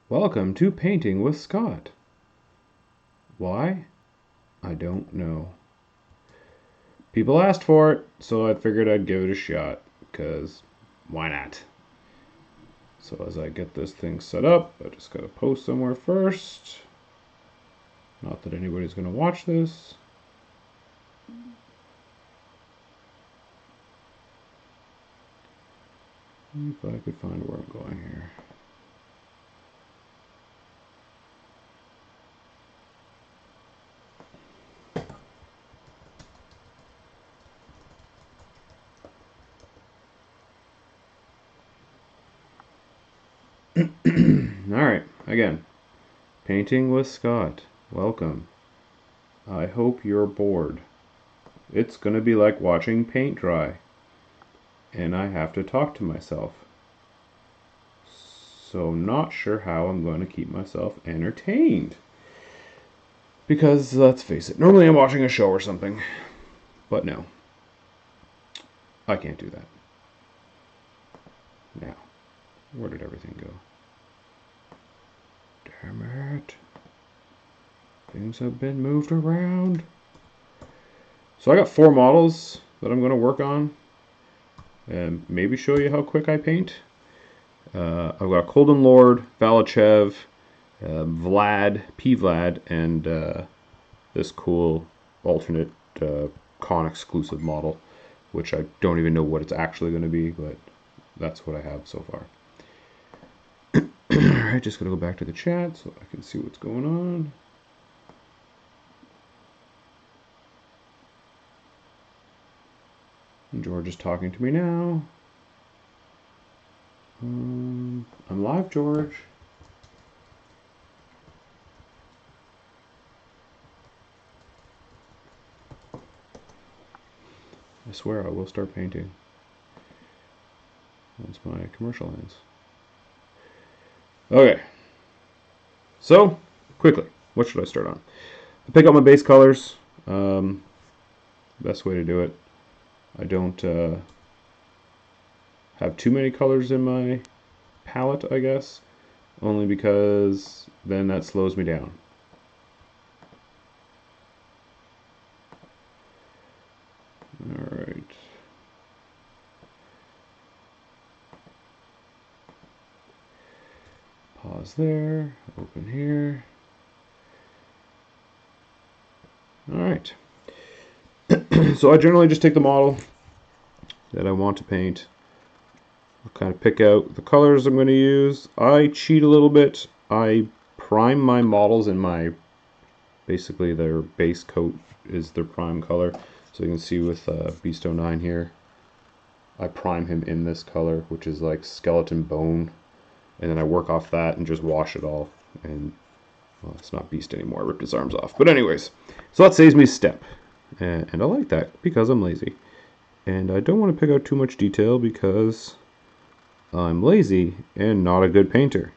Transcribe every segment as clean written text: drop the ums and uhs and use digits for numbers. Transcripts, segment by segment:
Welcome to Painting with Scott. Why? I don't know. People asked for it, so I figured I'd give it a shot, because why not? So as I get this thing set up, I just gotta post somewhere first. Not that anybody's gonna watch this. If I could find where I'm going here. Alright, again. Painting with Scott. Welcome. I hope you're bored. It's gonna be like watching paint dry. And I have to talk to myself. So not sure how I'm going to keep myself entertained. Because let's face it, normally I'm watching a show or something. But no. I can't do that. Now, where did everything go? Damn it. Things have been moved around. So I got 4 models that I'm going to work on. And maybe show you how quick I paint. I've got Colden Lord, Valachev, Vlad, Vlad, and this cool alternate con exclusive model, which I don't even know what it's actually going to be, but that's what I have so far. Alright, just going to go back to the chat so I can see what's going on. And George is talking to me now. I'm live, George. I swear I will start painting once my commercial ends. Okay. So, quickly, what should I start on? I pick out my base colors. Best way to do it. I don't have too many colors in my palette, I guess, only because then that slows me down. Alright. Pause there, open here. Alright. So I generally just take the model that I want to paint. I'll kind of pick out the colors I'm going to use. I cheat a little bit. I prime my models in my, basically their base coat is their prime color. So you can see with Beast 09 here, I prime him in this color, which is like skeleton bone. And then I work off that and just wash it all. And, well, it's not Beast anymore. I ripped his arms off. But anyways, so that saves me a step. And I like that because I'm lazy. And I don't want to pick out too much detail because I'm lazy and not a good painter.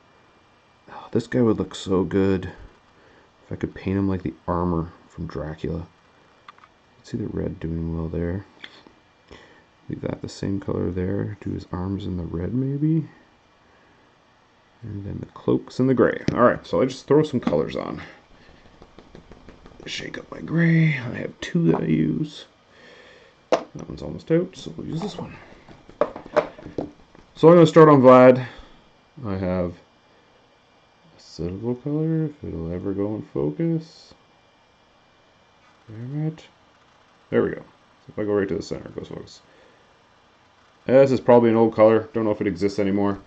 Oh, this guy would look so good if I could paint him like the armor from Dracula. See the red doing well there. Leave that the same color there. Do his arms in the red maybe. And then the cloaks in the gray. Alright, so I just throw some colors on. Shake up my gray. I have 2 that I use. That one's almost out, so we'll use this one. So I'm going to start on Vlad. I have a silver color, if it'll ever go in focus. Damn it. There we go. So if I go right to the center, it goes focus. This is probably an old color. Don't know if it exists anymore.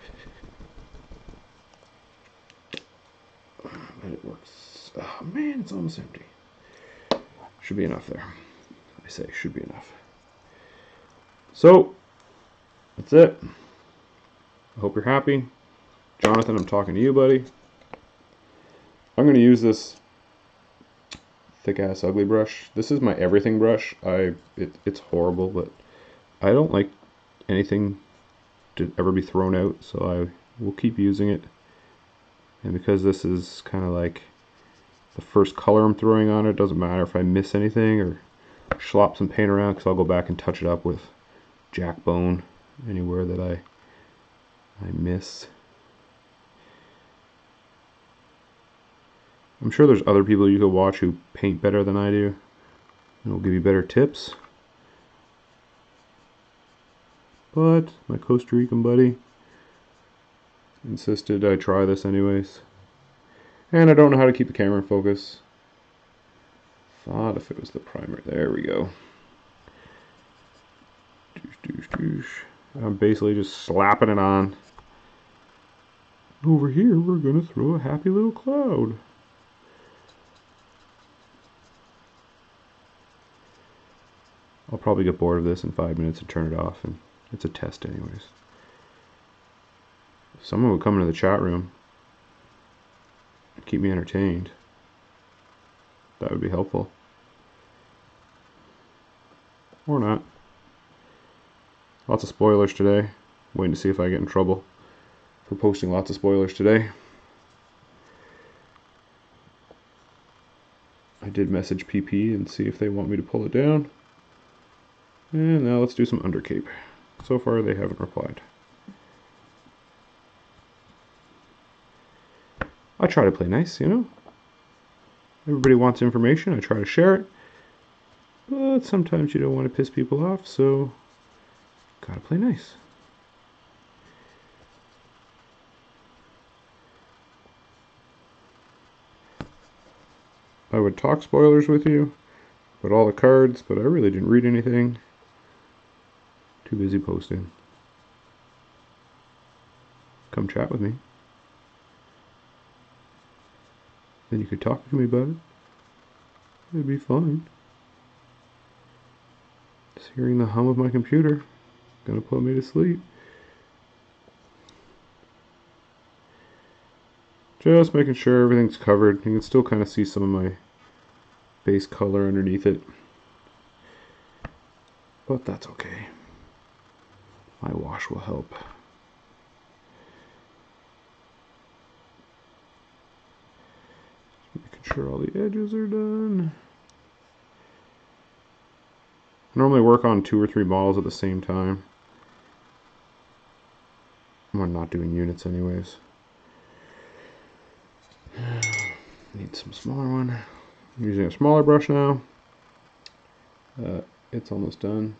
But it works. Oh man, it's almost empty. Should be enough there. I say should be enough. So, that's it. I hope you're happy. Jonathan, I'm talking to you, buddy. I'm going to use this thick-ass ugly brush. This is my everything brush. It's horrible, but I don't like anything to ever be thrown out, so I will keep using it. And because this is kind of like the first color I'm throwing on it, doesn't matter if I miss anything or slop some paint around, because I'll go back and touch it up with jack bone anywhere that I miss. I'm sure there's other people you could watch who paint better than I do, and will give you better tips. But my Costa Rican buddy insisted I try this anyways. And I don't know how to keep the camera in focus. Thought if it was the primer. There we go. I'm basically just slapping it on. Over here, we're going to throw a happy little cloud. I'll probably get bored of this in 5 minutes and turn it off, and it's a test anyways. If someone would come into the chat room and keep me entertained, that would be helpful. Or not. Lots of spoilers today. Waiting to see if I get in trouble for posting lots of spoilers today. I did message PP and see if they want me to pull it down. And now let's do some undercape. So far they haven't replied. I try to play nice, you know. Everybody wants information, I try to share it. But sometimes you don't want to piss people off, so gotta play nice. I would talk spoilers with you, put all the cards, but I really didn't read anything. Too busy posting. Come chat with me. Then you could talk to me about it. It'd be fun. Just hearing the hum of my computer gonna put me to sleep. Just making sure everything's covered. You can still kind of see some of my base color underneath it. But that's okay. My wash will help. Making sure all the edges are done. I normally work on 2 or 3 models at the same time. I'm not doing units anyways. Need some smaller one. I'm using a smaller brush now. It's almost done.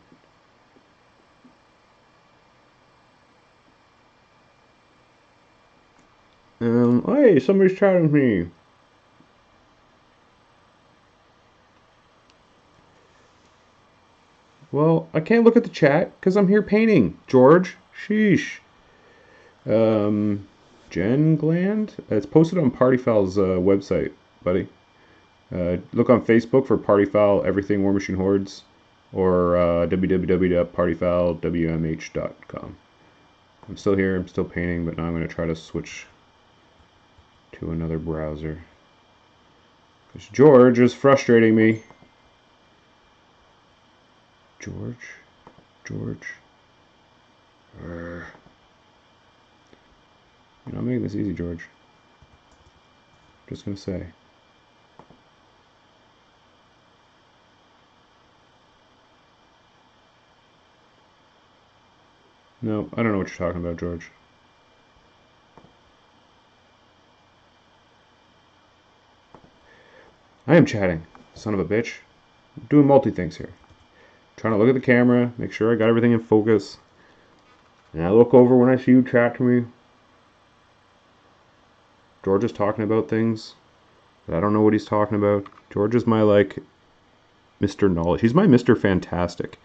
Hey, somebody's chatting with me. Well, I can't look at the chat because I'm here painting, George. Sheesh. Jen Gland? It's posted on Partyfoul's website, buddy. Look on Facebook for Partyfoul Everything War Machine Hordes or www.partyfoulwmh.com. I'm still here, I'm still painting, but now I'm going to try to switch to another browser. Because George is frustrating me. George. You're not making this easy, George. Just gonna say. No, I don't know what you're talking about, George. I am chatting, son of a bitch. I'm doing multi-things here. Trying to look at the camera, make sure I got everything in focus. And I look over when I see you chat to me. George is talking about things, but I don't know what he's talking about. George is my, like, Mr. Knowledge. He's my Mr. Fantastic.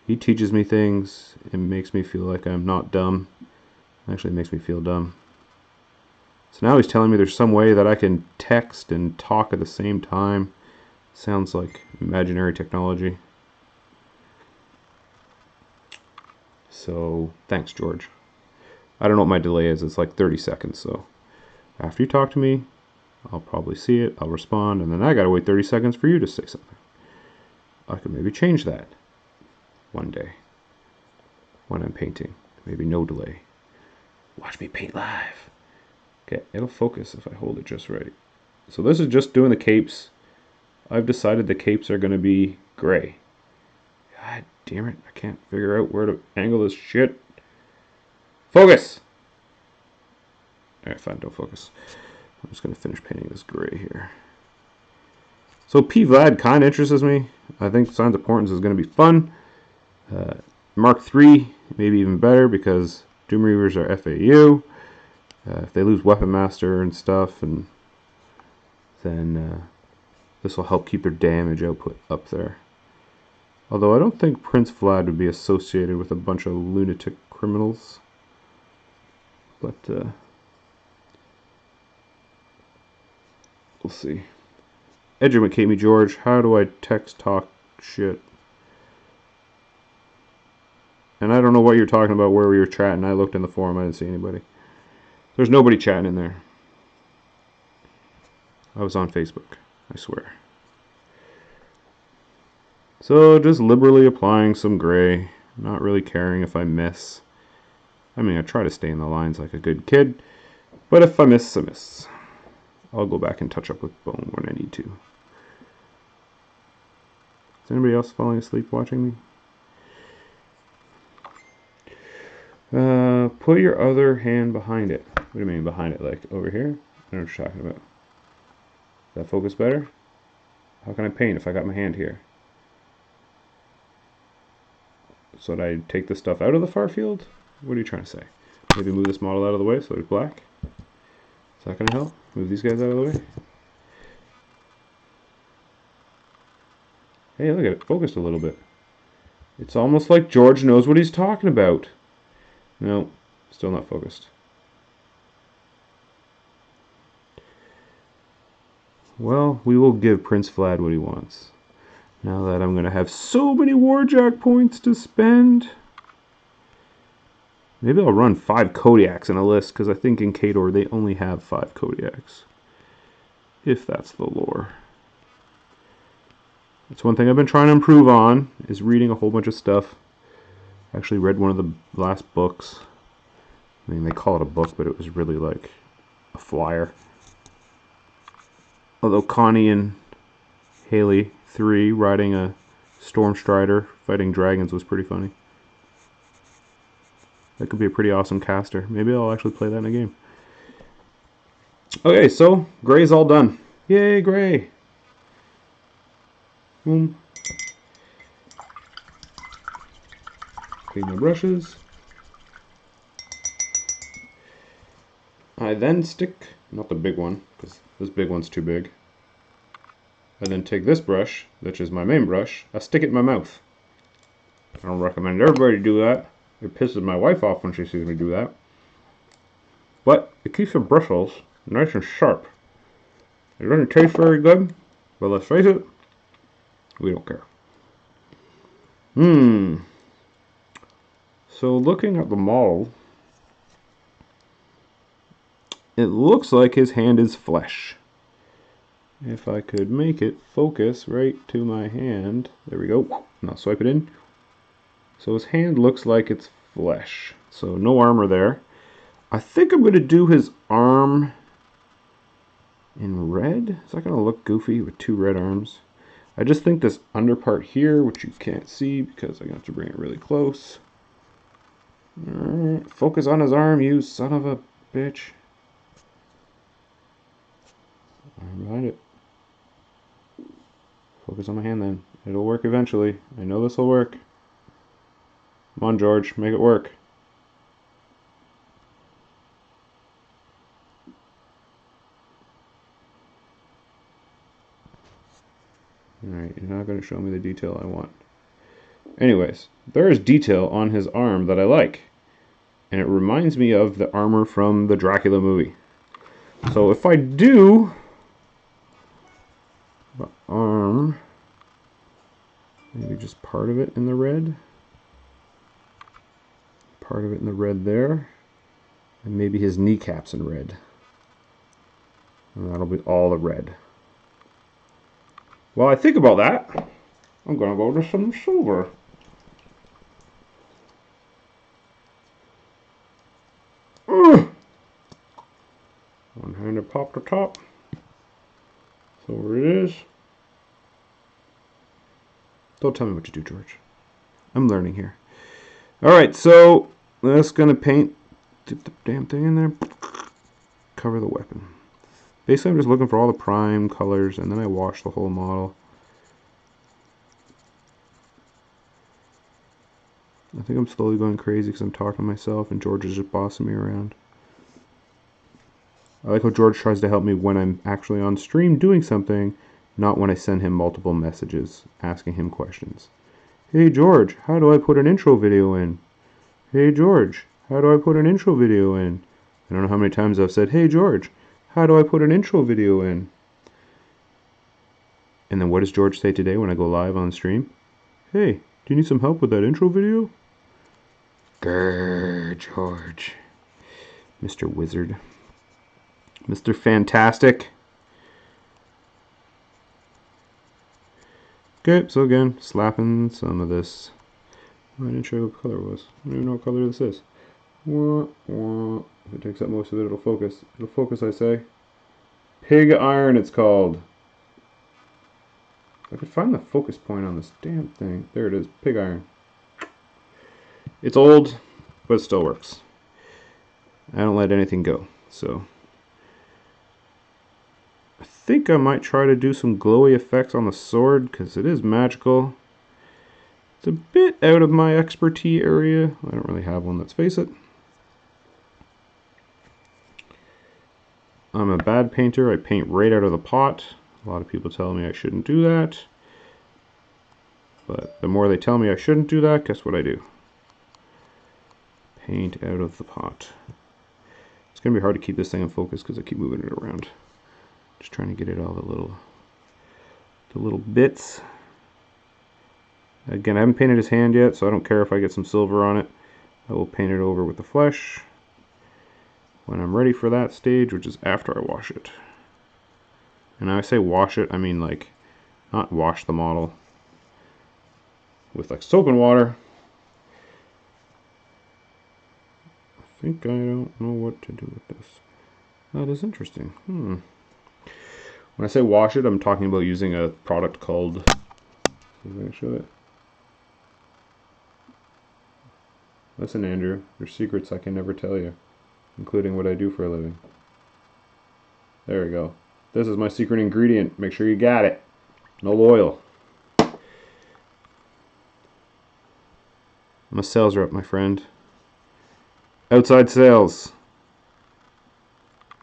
He teaches me things. It makes me feel like I'm not dumb. Actually, it makes me feel dumb. So now he's telling me there's some way that I can text and talk at the same time. Sounds like imaginary technology. So, thanks, George. I don't know what my delay is. It's like 30 seconds, so after you talk to me, I'll probably see it, I'll respond, and then I gotta wait 30 seconds for you to say something. I could maybe change that one day when I'm painting. Maybe no delay. Watch me paint live. Okay, it'll focus if I hold it just right. So this is just doing the capes. I've decided the capes are gonna be gray. God damn it, I can't figure out where to angle this shit. Focus! Alright, fine, don't focus. I'm just going to finish painting this gray here. So P. Vlad kind of interests me. I think Signs of Portents is going to be fun. Mark III, maybe even better because Doom Reavers are FAU. If they lose Weapon Master and stuff, and then this will help keep their damage output up there. Although I don't think Prince Vlad would be associated with a bunch of lunatic criminals. But we'll see. Educate me, George. How do I text talk shit? And I don't know what you're talking about, where we were chatting. I looked in the forum. I didn't see anybody. There's nobody chatting in there. I was on Facebook, I swear. So just liberally applying some gray. Not really caring if I miss. I mean, I try to stay in the lines like a good kid. But if I miss, I miss. I'll go back and touch up with bone when I need to. Is anybody else falling asleep watching me? Put your other hand behind it. What do you mean behind it? Like over here? I don't know what you're talking about. Does that focus better? How can I paint if I got my hand here? So did I take this stuff out of the far field? What are you trying to say? Maybe move this model out of the way so it's black? Is that going to help? Move these guys out of the way? Hey, look at it. Focused a little bit. It's almost like George knows what he's talking about. No, still not focused. Well, we will give Prince Vlad what he wants. Now that I'm going to have so many Warjack points to spend. Maybe I'll run 5 Kodiaks in a list, because I think in Khador they only have 5 Kodiaks. If that's the lore. That's one thing I've been trying to improve on, is reading a whole bunch of stuff. I actually read one of the last books. I mean, they call it a book, but it was really like a flyer. Although Connie and Haley 3 riding a Stormstrider fighting dragons was pretty funny. That could be a pretty awesome caster. Maybe I'll actually play that in a game. Okay, so gray's all done. Yay, gray! Boom. Clean my brushes. I then stick, not the big one, because this big one's too big. I then take this brush, which is my main brush, I stick it in my mouth. I don't recommend everybody do that. It pisses my wife off when she sees me do that. But it keeps the bristles nice and sharp. It doesn't taste very good, but let's face it, we don't care. So looking at the model, it looks like his hand is flesh. If I could make it focus right to my hand. There we go. Now swipe it in. So his hand looks like it's flesh. So no armor there. I think I'm going to do his arm in red. Is that going to look goofy with 2 red arms? I just think this under part here, which you can't see because I'm going to have to bring it really close. Alright, focus on his arm, you son of a bitch. Arm behind it. Focus on my hand then. It'll work eventually. I know this will work. Come on, George, make it work. Alright, you're not going to show me the detail I want. Anyways, there is detail on his arm that I like. And it reminds me of the armor from the Dracula movie. So if I do the arm, maybe just part of it in the red, part of it in the red there, and maybe his kneecaps in red. And that'll be all the red. While I think about that, I'm going to go to some silver. One-handed pop to top. Silver it is. Don't tell me what to do, George. I'm learning here. Alright, so that's going to paint. Dip the damn thing in there. Cover the weapon. Basically, I'm just looking for all the prime colors, and then I wash the whole model. I think I'm slowly going crazy because I'm talking to myself, and George is just bossing me around. I like how George tries to help me when I'm actually on stream doing something, not when I send him multiple messages, asking him questions. Hey George, how do I put an intro video in? Hey George, how do I put an intro video in? I don't know how many times I've said, hey George, how do I put an intro video in? And then what does George say today when I go live on stream? Hey, do you need some help with that intro video? Grrr, George. Mr. Wizard. Mr. Fantastic. Okay, so again, slapping some of this. I didn't show you what color it was. I don't even know what color this is. Wah, wah. If it takes up most of it, it'll focus. It'll focus, I say. Pig iron, it's called. If I could find the focus point on this damn thing. There it is. Pig iron. It's old, but it still works. I don't let anything go. So I think I might try to do some glowy effects on the sword because it is magical. It's a bit out of my expertise area. I don't really have one, let's face it. I'm a bad painter. I paint right out of the pot. A lot of people tell me I shouldn't do that. But the more they tell me I shouldn't do that, guess what I do? Paint out of the pot. It's going to be hard to keep this thing in focus because I keep moving it around. Just trying to get it all the little bits. Again, I haven't painted his hand yet, so I don't care if I get some silver on it. I will paint it over with the flesh when I'm ready for that stage, which is after I wash it. And when I say wash it, I mean like not wash the model with like soap and water. I think I don't know what to do with this. That is interesting. When I say wash it, I'm talking about using a product called, let me show it. Listen, Andrew, there's secrets I can never tell you, including what I do for a living. There we go. This is my secret ingredient. Make sure you got it. No oil. I'm a sales rep, my friend. Outside sales.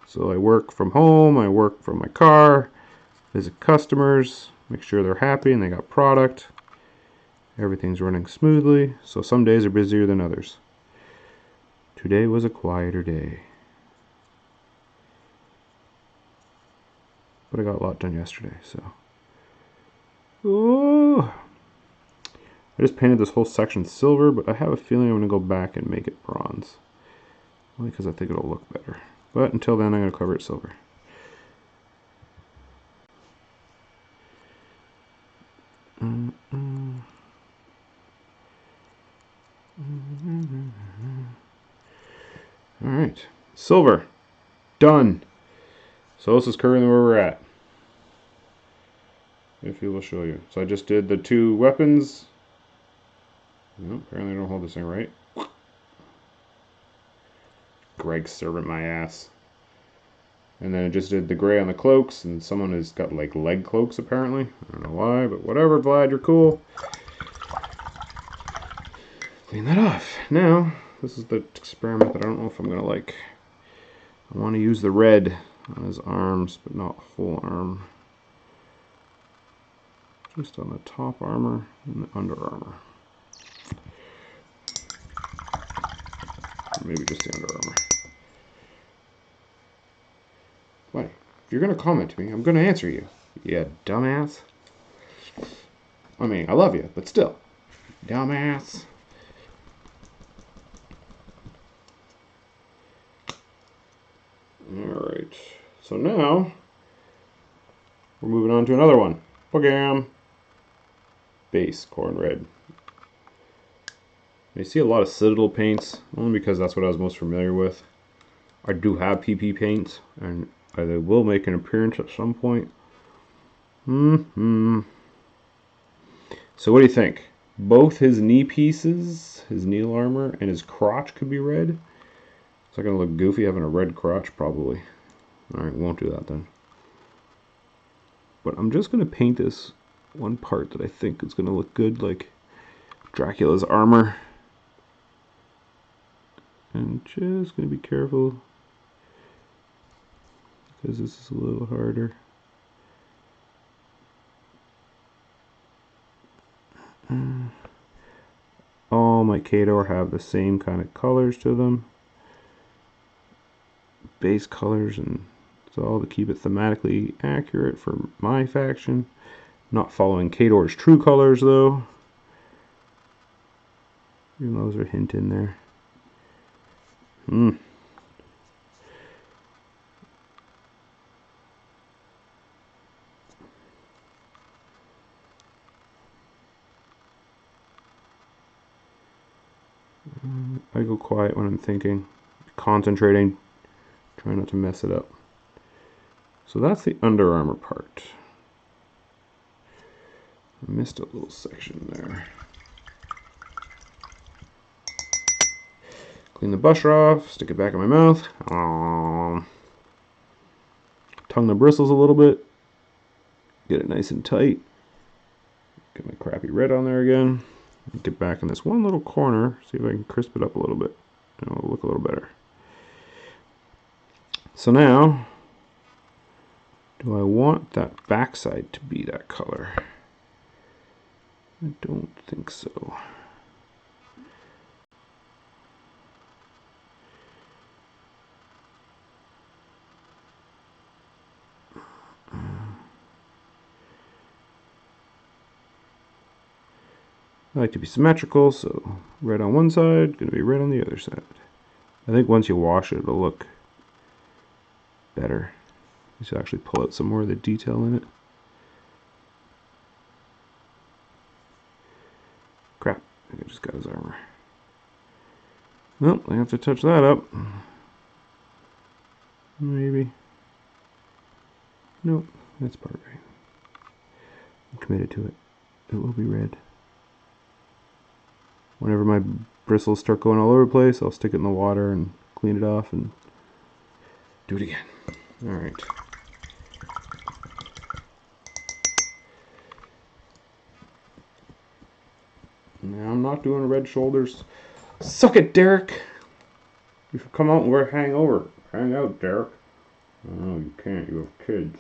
So I work from home, I work from my car, visit customers, make sure they're happy and they got product. Everything's running smoothly, so some days are busier than others. Today was a quieter day. But I got a lot done yesterday, so. Oh! I just painted this whole section silver, but I have a feeling I'm going to go back and make it bronze. Only because I think it'll look better. But until then, I'm going to cover it silver. Alright, silver. Done. So this is currently where we're at. If you will show you. So I just did the two weapons. No, apparently I don't hold this thing right. Greg's serving my ass. And then I just did the gray on the cloaks, and someone has got like leg cloaks apparently. I don't know why, but whatever, Vlad, you're cool. Clean that off. Now, this is the experiment that I don't know if I'm gonna like. I want to use the red on his arms, but not whole arm. Just on the top armor and the under armor. Or maybe just the under armor. Why? If you're gonna comment to me, I'm gonna answer you. You dumbass. I mean, I love you, but still. Dumbass. Alright. So now, we're moving on to another one. Bogam. Base, corn red. I see a lot of Citadel paints, only because that's what I was most familiar with. I do have PP paints, and they will make an appearance at some point. So what do you think? Both his knee pieces, his knee armor, and his crotch could be red. It's not going to look goofy having a red crotch, probably. Alright, won't do that then. But I'm just going to paint this one part that I think is going to look good, like Dracula's armor. And just going to be careful, because this is a little harder. All my Khador have the same kind of colors to them. Base colors, and it's all to keep it thematically accurate for my faction. Not following Khador's true colors though. Even those are hint in there. I go quiet when I'm thinking, concentrating, trying not to mess it up. So that's the Under Armour part. I missed a little section there. Clean the butter off, stick it back in my mouth. Tongue the bristles a little bit. Get it nice and tight. Get my crappy red on there again. Get back in this one little corner, see if I can crisp it up a little bit, and it'll look a little better. So now, do I want that backside to be that color? I don't think so. I like to be symmetrical, so red on one side, going to be red on the other side. I think once you wash it, it'll look better. You should actually pull out some more of the detail in it. Crap, I think I just got his armor. Well, I have to touch that up. Maybe. Nope, that's part right. I'm committed to it. It will be red. Whenever my bristles start going all over the place, I'll stick it in the water and clean it off and do it again. Alright. Now I'm not doing red shoulders. Suck it, Derek! You should come out and wear hangover. Hang out, Derek. Oh, you can't. You have kids.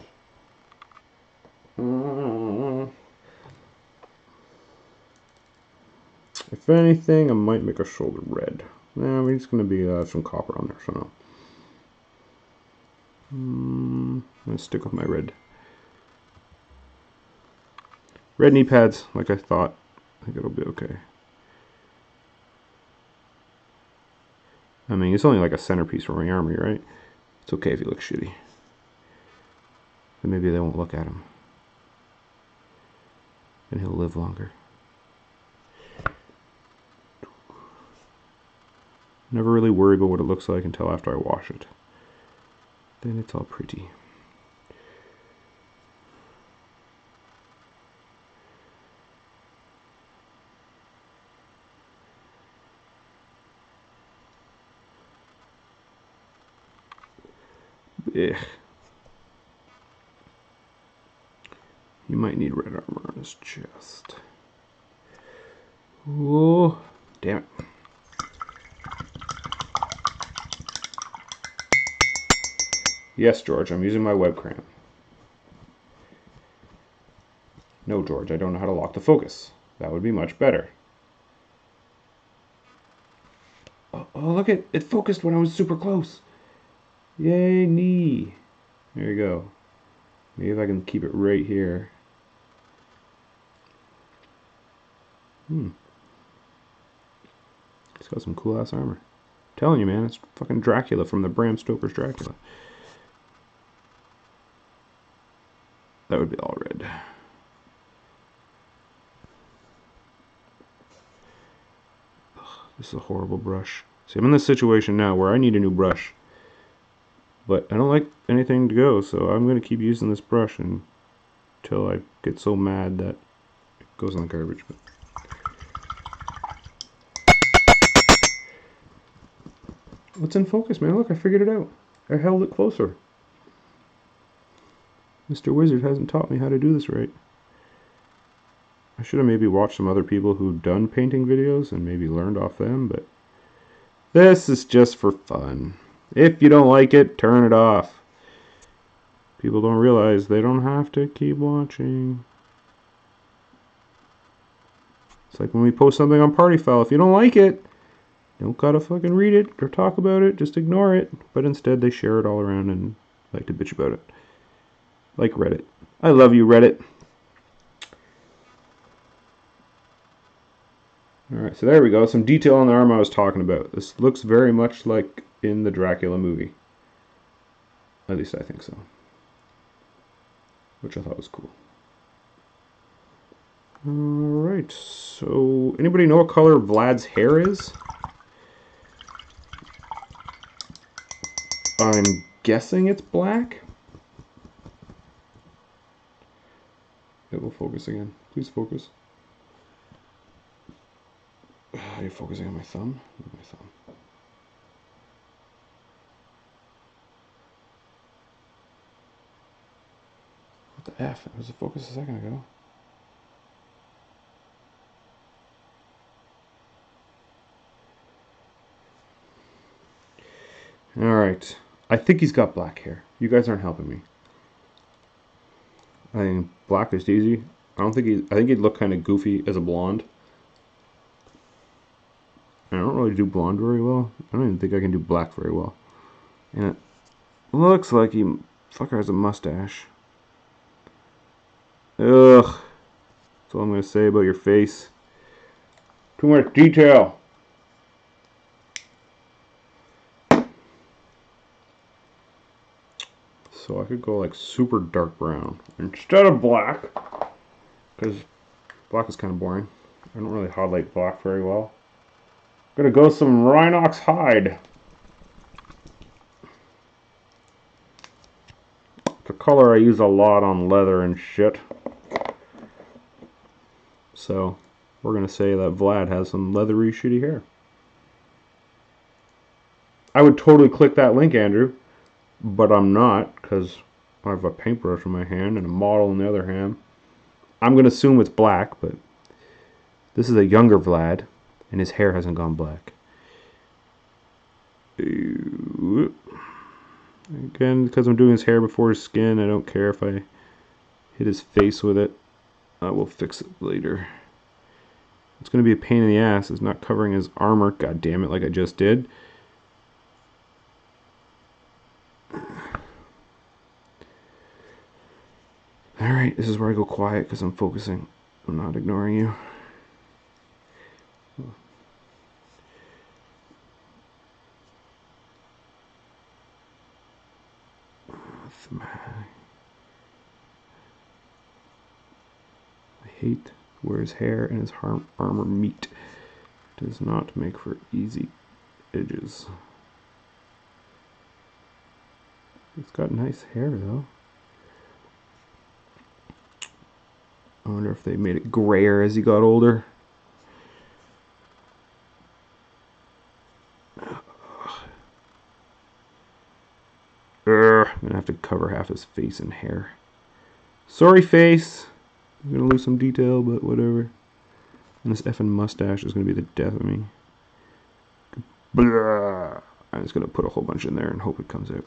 If anything, I might make a shoulder red. Nah, it's going to be some copper on there, so no. I'm going to stick with my red. Red knee pads, like I thought. I think it'll be okay. I mean, it's only like a centerpiece for my army, right? It's okay if he looks shitty. But maybe they won't look at him. And he'll live longer. Never really worry about what it looks like until after I wash it. Then it's all pretty. Ugh. He might need red armor on his chest. Oh, damn it. Yes, George, I'm using my web crayon. No, George, I don't know how to lock the focus. That would be much better. Oh, look, it focused when I was super close. Yay, knee. There you go. Maybe if I can keep it right here. It's got some cool ass armor. I'm telling you, man, it's fucking Dracula from the Bram Stoker's Dracula. That would be all red. Ugh, this is a horrible brush. See, I'm in this situation now where I need a new brush. But I don't like anything to go, so I'm going to keep using this brush until I get so mad that it goes in the garbage. But what's in focus, man? Look, I figured it out. I held it closer. Mr. Wizard hasn't taught me how to do this right. I should have maybe watched some other people who've done painting videos and maybe learned off them, but this is just for fun. If you don't like it, turn it off. People don't realize they don't have to keep watching. It's like when we post something on Party Foul. If you don't like it, don't gotta fucking read it or talk about it. Just ignore it. But instead, they share it all around and like to bitch about it. Like Reddit. I love you, Reddit. Alright, so there we go. Some detail on the arm I was talking about. This looks very much like in the Dracula movie. At least I think so. Which I thought was cool. Alright, so anybody know what color Vlad's hair is? I'm guessing it's black. It will focus again. Please focus. Are you focusing on my thumb? My thumb. What the F? It was a focus a second ago. Alright. I think he's got black hair. You guys aren't helping me. I think black is easy. I think he'd look kind of goofy as a blonde. I don't really do blonde very well. I don't even think I can do black very well. And it looks like he fucker has a mustache. Ugh. That's all I'm going to say about your face. Too much detail. So I could go like super dark brown instead of black. Because black is kind of boring. I don't really highlight black very well. I'm going to go some Rhinox hide. It's a color I use a lot on leather and shit. So we're going to say that Vlad has some leathery, shitty hair. I would totally click that link, Andrew, but I'm not because I have a paintbrush in my hand and a model in the other hand. I'm going to assume it's black, but this is a younger Vlad, and his hair hasn't gone black. Again, because I'm doing his hair before his skin, I don't care if I hit his face with it. I will fix it later. It's going to be a pain in the ass. It's not covering his armor. God damn it, like I just did. Alright, this is where I go quiet because I'm focusing. I'm not ignoring you. I hate where his hair and his armor meet. Does not make for easy edges. It's got nice hair though. I wonder if they made it grayer as he got older. I'm gonna have to cover half his face in hair. Sorry, face. I'm gonna lose some detail, but whatever. And this effing mustache is gonna be the death of me. Blah. I'm just gonna put a whole bunch in there and hope it comes out.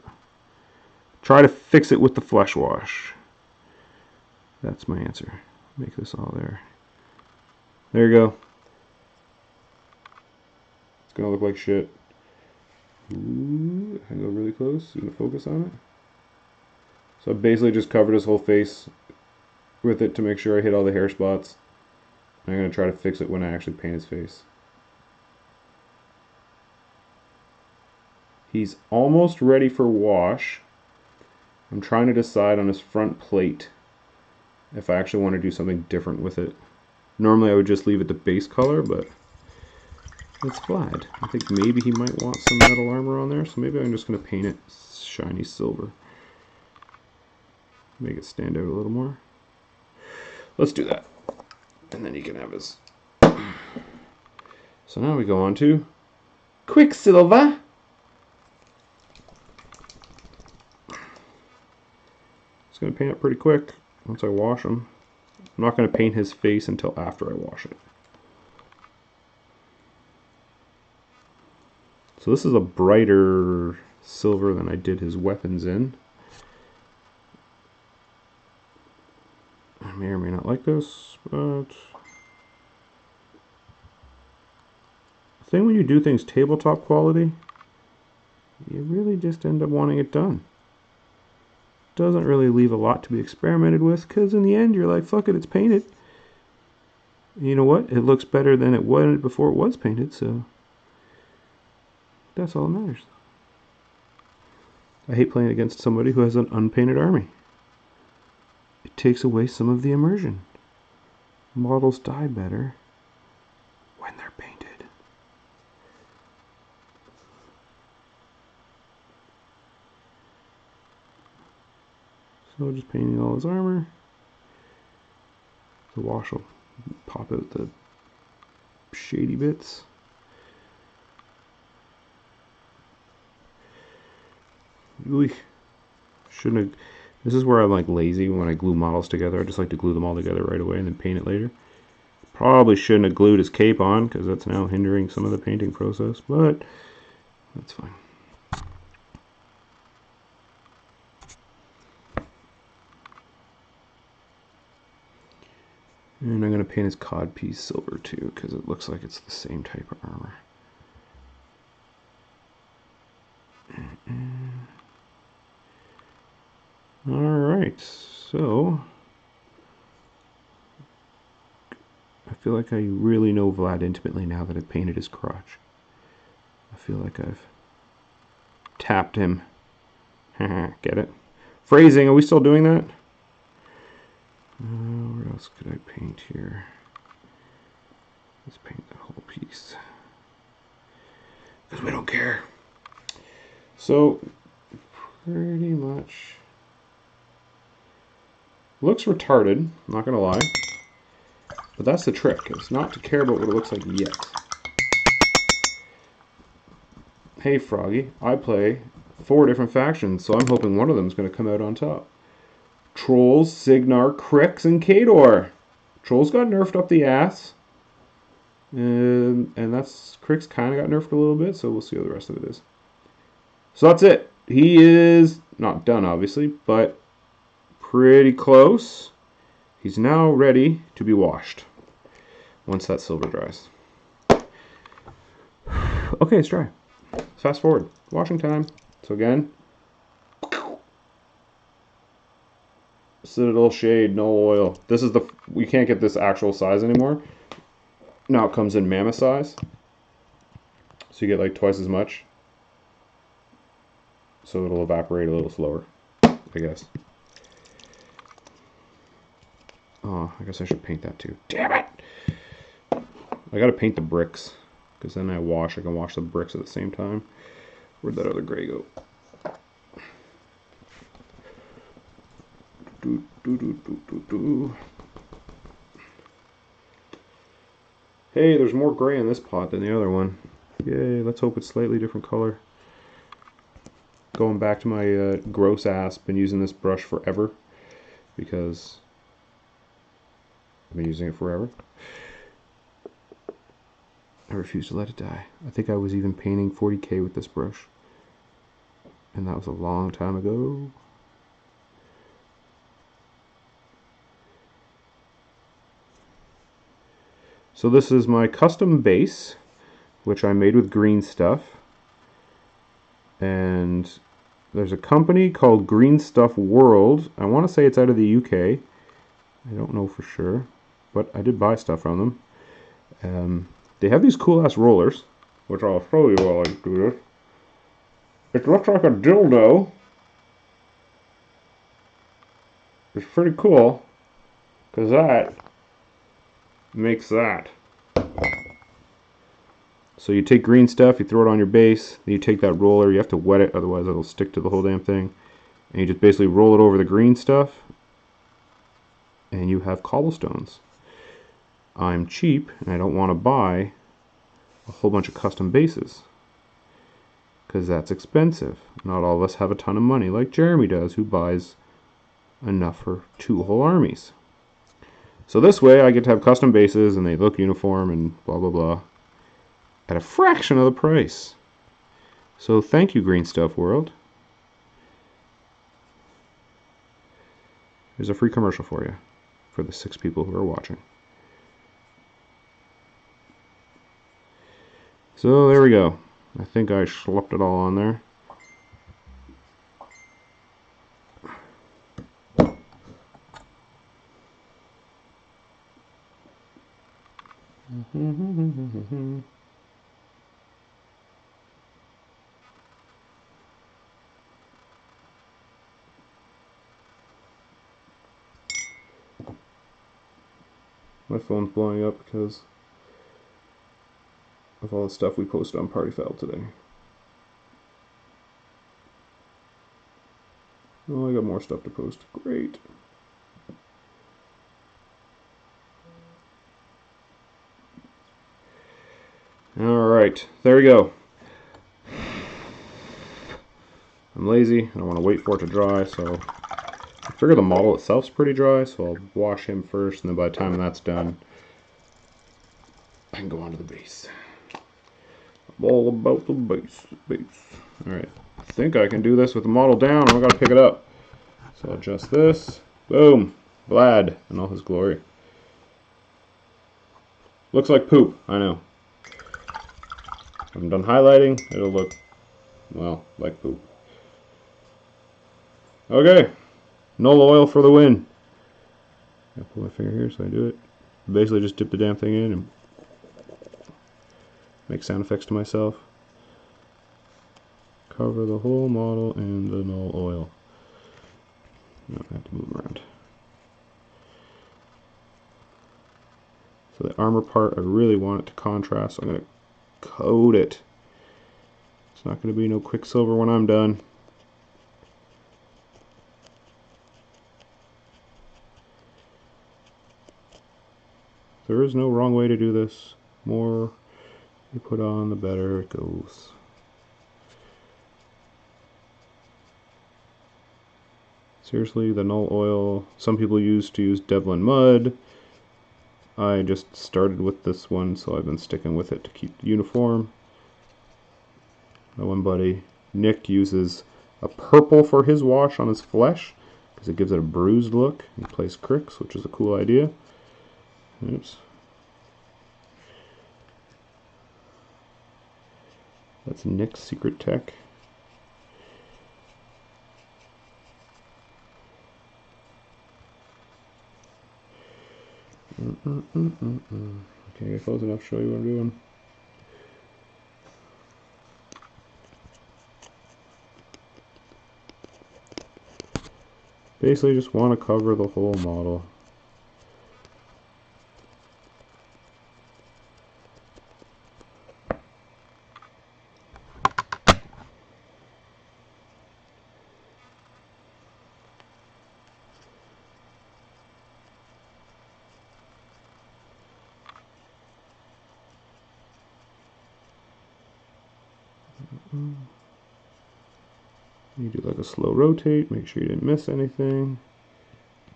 Try to fix it with the flesh wash. That's my answer. Make this all there. There you go. It's gonna look like shit. Ooh, I can go really close. You gonna focus on it? So I basically just covered his whole face with it to make sure I hit all the hair spots. I'm gonna try to fix it when I actually paint his face. He's almost ready for wash. I'm trying to decide on his front plate if I actually want to do something different with it. Normally I would just leave it the base color, but it's Vlad. I think maybe he might want some metal armor on there, so maybe I'm just going to paint it shiny silver. Make it stand out a little more. Let's do that. And then he can have his... So now we go on to Quicksilver. It's going to paint up pretty quick once I wash him. I'm not going to paint his face until after I wash it. So this is a brighter silver than I did his weapons in. I may or may not like this, but the thing when you do things tabletop quality, you really just end up wanting it done. Doesn't really leave a lot to be experimented with, because in the end you're like, fuck it, it's painted. And you know what? It looks better than it was before it was painted, so that's all that matters. I hate playing against somebody who has an unpainted army. It takes away some of the immersion. Models die better when they're painted. So just painting all his armor. The wash will pop out the shady bits. Ooh, shouldn't have. This is where I'm like lazy when I glue models together. I just like to glue them all together right away and then paint it later. Probably shouldn't have glued his cape on because that's now hindering some of the painting process, but that's fine. And I'm going to paint his codpiece silver too, because it looks like it's the same type of armor. Alright, so I feel like I really know Vlad intimately now that I've painted his crotch. I feel like I've tapped him. Get it? Phrasing, are we still doing that? Where else could I paint here? Let's paint the whole piece. Because we don't care. So, pretty much looks retarded, not gonna lie. But that's the trick, is not to care about what it looks like yet. Hey Froggy, I play 4 different factions, so I'm hoping one of them is going to come out on top. Trolls, Signar, Crix, and Khador. Trolls got nerfed up the ass. And that's, Crix kind of got nerfed a little bit, so we'll see how the rest of it is. So that's it. He is not done, obviously, but pretty close. He's now ready to be washed once that silver dries. Okay, it's dry. Fast forward. Washing time. So again, Citadel shade, no oil. This is the, we can't get this actual size anymore. Now it comes in mammoth size. So you get like twice as much. So it'll evaporate a little slower, I guess. Oh, I guess I should paint that too. Damn it! I gotta paint the bricks, because then I can wash the bricks at the same time. Where'd that other gray go? Hey, there's more gray in this pot than the other one. Yay, let's hope it's slightly different color. Going back to my gross ass, been using this brush forever because I've been using it forever. I refuse to let it die. I think I was even painting 40K with this brush, and that was a long time ago. So this is my custom base, which I made with green stuff. And there's a company called Green Stuff World. I want to say it's out of the UK. I don't know for sure, but I did buy stuff from them. They have these cool ass rollers, which I'll show you while I do this. It looks like a dildo. It's pretty cool, because that makes that. So you take green stuff, you throw it on your base, then you take that roller, you have to wet it, otherwise it'll stick to the whole damn thing. And you just basically roll it over the green stuff, and you have cobblestones. I'm cheap, and I don't want to buy a whole bunch of custom bases, because that's expensive. Not all of us have a ton of money, like Jeremy does, who buys enough for 2 whole armies. So this way I get to have custom bases and they look uniform and blah blah blah at a fraction of the price. So thank you, Green Stuff World. There's a free commercial for you, for the 6 people who are watching. So there we go. I think I schlepped it all on there. My phone's blowing up because of all the stuff we posted on Party Foul today. Oh, I got more stuff to post. Great. Alright, there we go. I'm lazy. I don't want to wait for it to dry, so I figure the model itself's pretty dry, so I'll wash him first, and then by the time that's done, I can go on to the base. I'm all about the base. Alright, I think I can do this with the model down. I've got to pick it up. So I'll adjust this. Boom! Vlad in all his glory. Looks like poop, I know. When I'm done highlighting, it'll look, well, like poop. Okay, null oil for the win. I pull my finger here so I do it. Basically just dip the damn thing in and make sound effects to myself. Cover the whole model in the null oil. No, I have to move around. So the armor part, I really want it to contrast, so I'm going to coat it. It's not going to be no Quicksilver when I'm done. There is no wrong way to do this. More you put on, the better it goes. Seriously, the null oil, some people used to use Devlin Mud. I just started with this one, so I've been sticking with it to keep the uniform. My one buddy, Nick, uses a purple for his wash on his flesh, because it gives it a bruised look. He plays Cricks, which is a cool idea. Oops. That's Nick's secret tech. Okay, get close enough to show you what I'm doing. Basically just want to cover the whole model. You do like a slow rotate, make sure you didn't miss anything.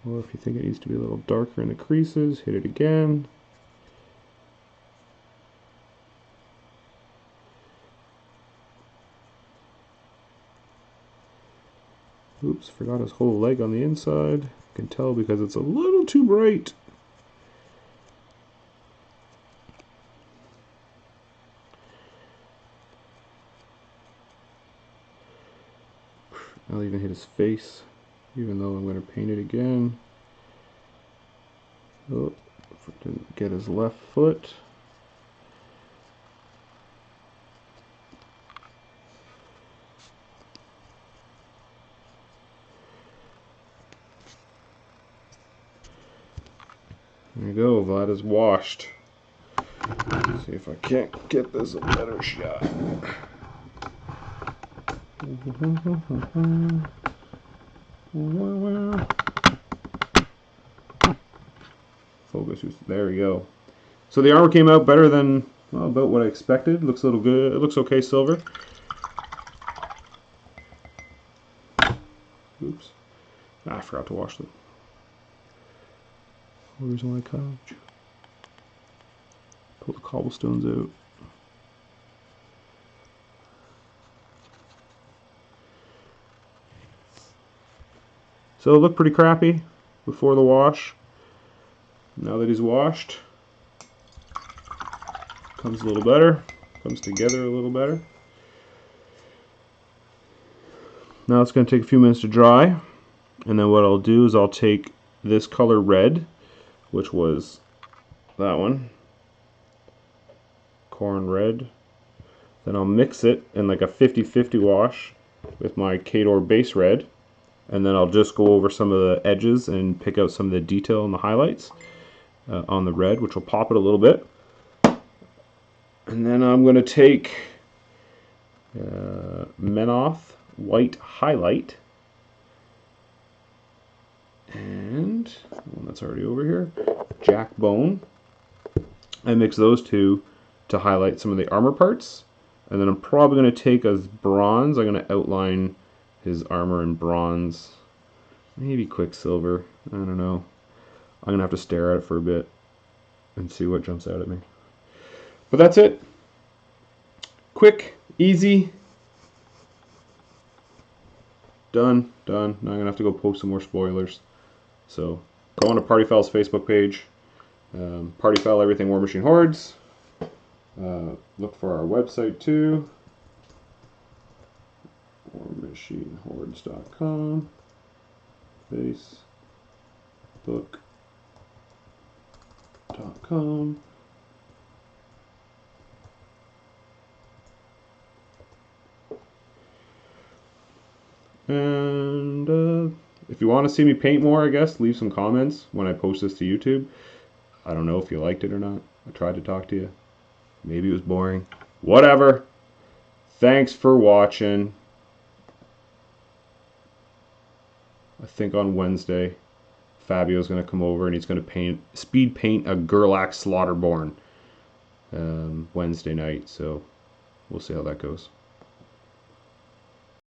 Or if you think it needs to be a little darker in the creases, hit it again. Oops, forgot his whole leg on the inside. You can tell because it's a little too bright. I'll even hit his face, even though I'm going to paint it again. Oh, didn't get his left foot. There you go, Vlad is washed. Let's see if I can't get this a better shot. Focus, there we go. So the armor came out better than, well, about what I expected. Looks a little good. It looks okay silver. Oops. I forgot to wash them. Where's my couch? Pull the cobblestones out. So it looked pretty crappy before the wash. Now that he's washed, comes a little better, comes together a little better. Now it's going to take a few minutes to dry, and then what I'll do is I'll take this color red, which was that one, corn red, then I'll mix it in like a 50-50 wash with my Kador base red, and then I'll just go over some of the edges and pick out some of the detail and the highlights on the red, which will pop it a little bit. And then I'm going to take Menoth white highlight, and one that's already over here, Jack Bone. I mix those two to highlight some of the armor parts, and then I'm probably going to take as bronze. I'm going to outline his armor in bronze, maybe Quicksilver, I don't know. I'm going to have to stare at it for a bit and see what jumps out at me. But that's it. Quick, easy, done. Now I'm going to have to go post some more spoilers. So go on to Party Foul's Facebook page, Party Foul Everything War Machine Hordes. Look for our website too, warmachinehordes.com, facebook.com. And if you want to see me paint more, I guess, leave some comments when I post this to YouTube. I don't know if you liked it or not. I tried to talk to you. Maybe it was boring. Whatever. Thanks for watching. I think on Wednesday, Fabio's going to come over and he's going to speed paint a Gerlach Slaughterborn Wednesday night. So we'll see how that goes.